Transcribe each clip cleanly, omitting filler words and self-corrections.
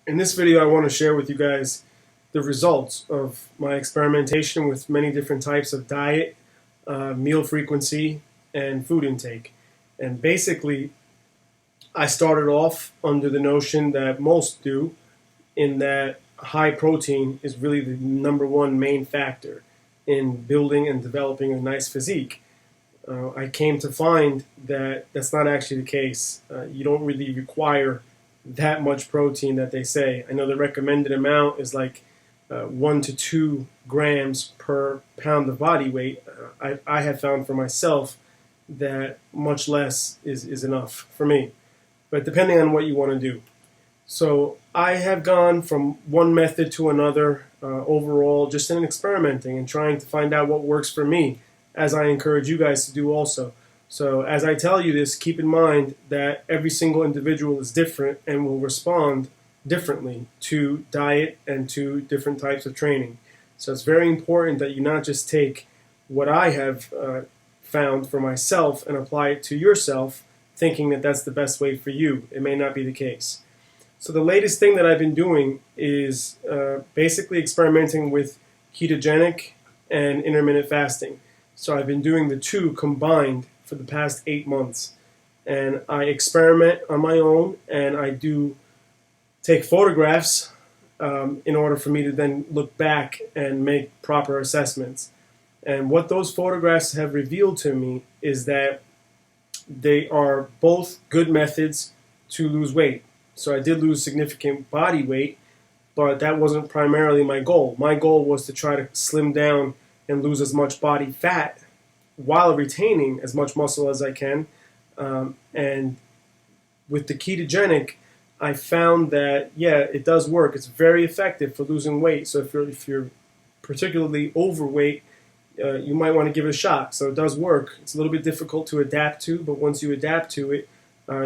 In this video, I want to share with you guys the results of my experimentation with many different types of diet, meal frequency, and food intake. And basically, I started off under the notion that most do, in that high protein is really the number one main factor in building and developing a nice physique. I came to find that that's not actually the case. You don't really require that much protein that they say. I know the recommended amount is like 1 to 2 grams per pound of body weight. I have found for myself that much less is enough for me, but depending on what you want to do. So I have gone from one method to another overall, just in experimenting and trying to find out what works for me, as I encourage you guys to do also. So as I tell you this, keep in mind that every single individual is different and will respond differently to diet and to different types of training. So it's very important that you not just take what I have found for myself and apply it to yourself, thinking that that's the best way for you. It may not be the case. So the latest thing that I've been doing is basically experimenting with ketogenic and intermittent fasting. So I've been doing the two combined for the past 8 months. And I experiment on my own, and I do take photographs in order for me to then look back and make proper assessments. And what those photographs have revealed to me is that they are both good methods to lose weight. So I did lose significant body weight, but that wasn't primarily my goal. My goal was to try to slim down and lose as much body fat while retaining as much muscle as I can. And with the ketogenic, I found that, yeah, it does work. It's very effective for losing weight. So if you're particularly overweight, you might want to give it a shot. So it does work. It's a little bit difficult to adapt to, but once you adapt to it,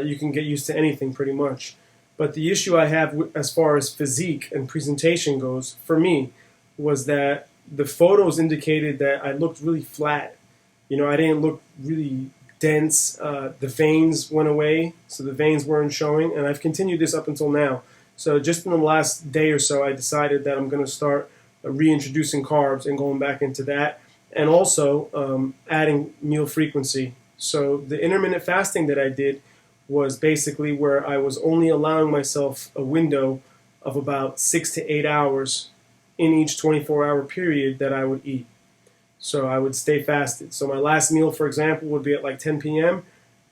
you can get used to anything pretty much. But the issue I have as far as physique and presentation goes, for me, was that the photos indicated that I looked really flat. You know, I didn't look really dense. The veins went away, so the veins weren't showing, and I've continued this up until now. So just in the last day or so, I decided that I'm going to start reintroducing carbs and going back into that, and also adding meal frequency. So the intermittent fasting that I did was basically where I was only allowing myself a window of about 6 to 8 hours in each 24-hour period that I would eat. So I would stay fasted. So my last meal, for example, would be at like 10 p.m.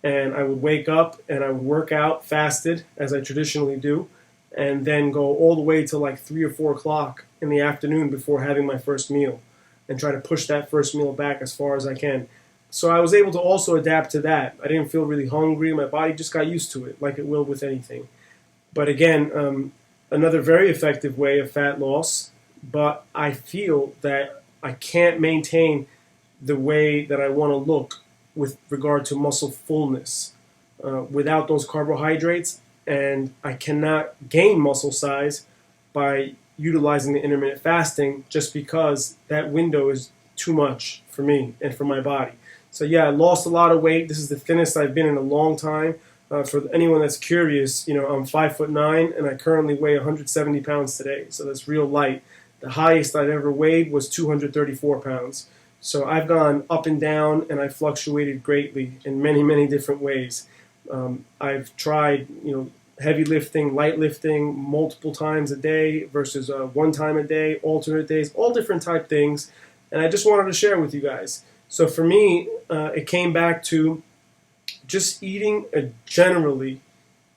and I would wake up and I would work out fasted, as I traditionally do, and then go all the way to like 3 or 4 o'clock in the afternoon before having my first meal, and try to push that first meal back as far as I can. So I was able to also adapt to that. I didn't feel really hungry. My body just got used to it, like it will with anything. But again, another very effective way of fat loss, but I feel that I can't maintain the way that I want to look with regard to muscle fullness without those carbohydrates, and I cannot gain muscle size by utilizing the intermittent fasting just because that window is too much for me and for my body. So yeah, I lost a lot of weight. This is the thinnest I've been in a long time. For anyone that's curious, you know, I'm 5'9" and I currently weigh 170 pounds today. So that's real light. The highest I've ever weighed was 234 pounds. So I've gone up and down, and I've fluctuated greatly in many, many different ways. I've tried, you know, heavy lifting, light lifting, multiple times a day versus one time a day, alternate days, all different type things. And I just wanted to share with you guys. So for me, it came back to just eating a generally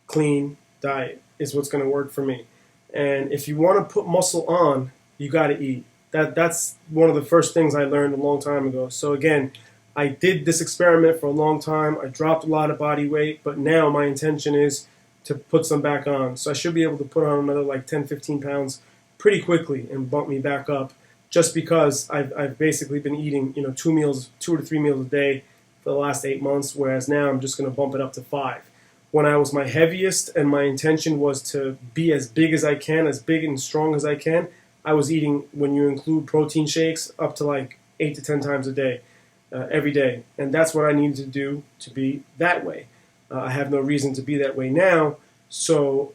clean diet is what's going to work for me. And if you want to put muscle on, you got to eat. That's one of the first things I learned a long time ago. So again, I did this experiment for a long time. I dropped a lot of body weight, but now my intention is to put some back on. So I should be able to put on another like 10, 15 pounds pretty quickly and bump me back up, just because I've basically been eating, you know, 2 to 3 meals a day for the last 8 months, whereas now I'm just going to bump it up to 5. When I was my heaviest and my intention was to be as big as I can, as big and strong as I can, I was eating, when you include protein shakes, up to like 8 to 10 times a day, every day. And that's what I needed to do to be that way. I have no reason to be that way now, So,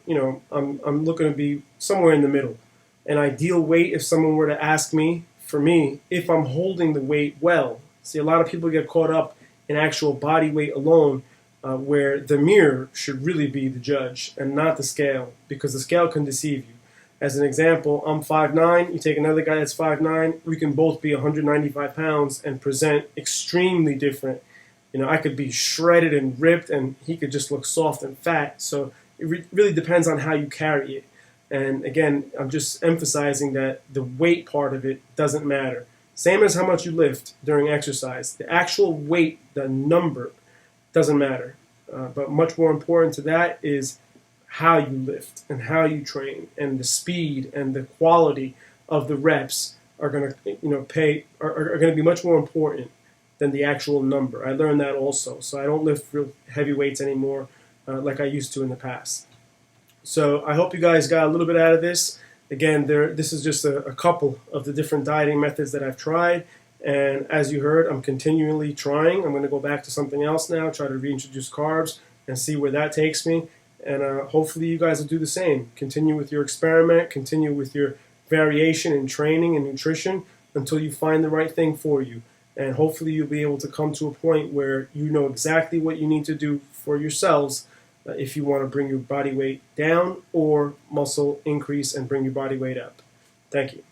I'm looking to be somewhere in the middle. An ideal weight, if someone were to ask me, for me, if I'm holding the weight well. See, a lot of people get caught up in actual body weight alone, where the mirror should really be the judge and not the scale, because the scale can deceive you. As an example, I'm 5'9", you take another guy that's 5'9", we can both be 195 pounds and present extremely different. I could be shredded and ripped, and he could just look soft and fat. So it really depends on how you carry it. And again, I'm just emphasizing that the weight part of it doesn't matter. Same as how much you lift during exercise. The actual weight, the number, doesn't matter. But much more important to that is how you lift and how you train, and the speed and the quality of the reps are going to are going to be much more important than the actual number. I learned that also. So I don't lift real heavy weights anymore like I used to in the past. So I hope you guys got a little bit out of this. Again, this is just a couple of the different dieting methods that I've tried. And as you heard, I'm continually trying. I'm going to go back to something else now, try to reintroduce carbs and see where that takes me. And hopefully you guys will do the same. Continue with your experiment, continue with your variation in training and nutrition until you find the right thing for you. And hopefully you'll be able to come to a point where you know exactly what you need to do for yourselves if you want to bring your body weight down or muscle increase and bring your body weight up. Thank you.